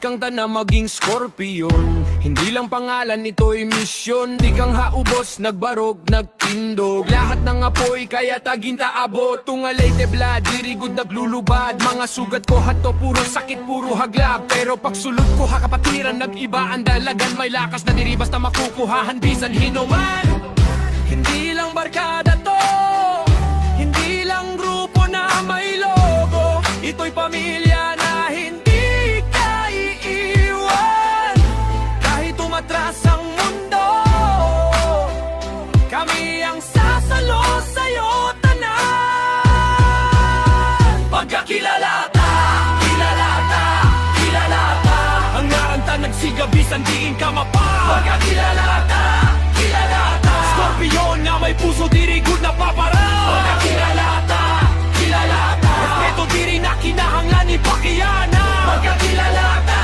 kang tana maging Scorpion. Hindi lang pangalan, ito'y misyon. Di kang haubos, nagbarog, nagtindog. Lahat ng apoy, kaya taginta abot. Tungalay tebla, dirigod naglulubad. Mga sugat ko hato, puro sakit, puro haglab. Pero pagsulod ko hakapatiran, nag-iba ang dalagan. May lakas na diri basta makukuhahan, bisan hinuman. Hindi lang barkada to, hindi lang grupo na may logo. Ito'y pamilya na hindi ka iiwan. Kahit umatras ang mundo, kami ang sasalo sa'yo tanan. Pagkakilalata, kilalata, kilalata. Ang naranta nagsigabisan, diin ka mapa. Pagkakilalata, kilalata. Scorpion na may puso, dirigod na papara. Pagkakilalata, kilalata. Respeto diri na kinahanglan ni Pacquiana. Pagkakilalata,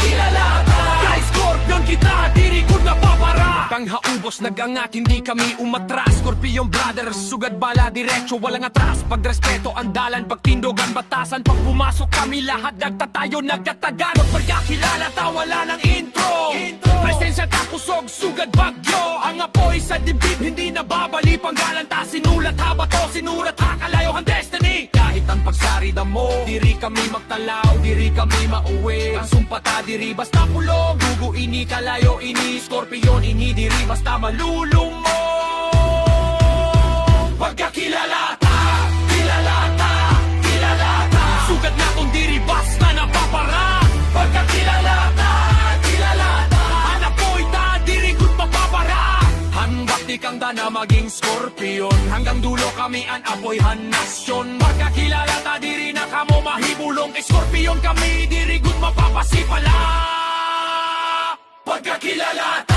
kilalata. Kay Scorpion kita, dirigod na papara. Panghaubos nagangat, hindi kami umatras. Scorpion brothers, sugad bala, diretso, walang atras. Pagrespeto ang dalan, pagtindog ang batasan. Pag pumasok kami lahat, nagtatayo, nagtatagan. Pagkakilala, wala ng intro. Presensya takusog, sugad bagyo. Ang apoy sa dibdib, hindi nababali. Panggalanta, sinulat ha bato, sinurat ha kalayo ang destiny. Kahit ang pagsari mo, diri kami magtalaw, diri kami mauwi. Ang sumpata, diri basta pulong. Dugo ini, kalayo ini, Scorpion ini, diri basta malulumo. Pagkakilalata, kilalata, kilalata. Sugat na kung diri basta napapara. Pagkakilalata, kilalata. Anapoy ta, diri good mapapara. Hanggat di kang na maging Scorpion, hanggang dulo kami an apoyhan nasyon. Pagkakilalata, diri na kamo mahibulong. Kay Scorpion kami, diri good mapapasipala. Pagkakilalata.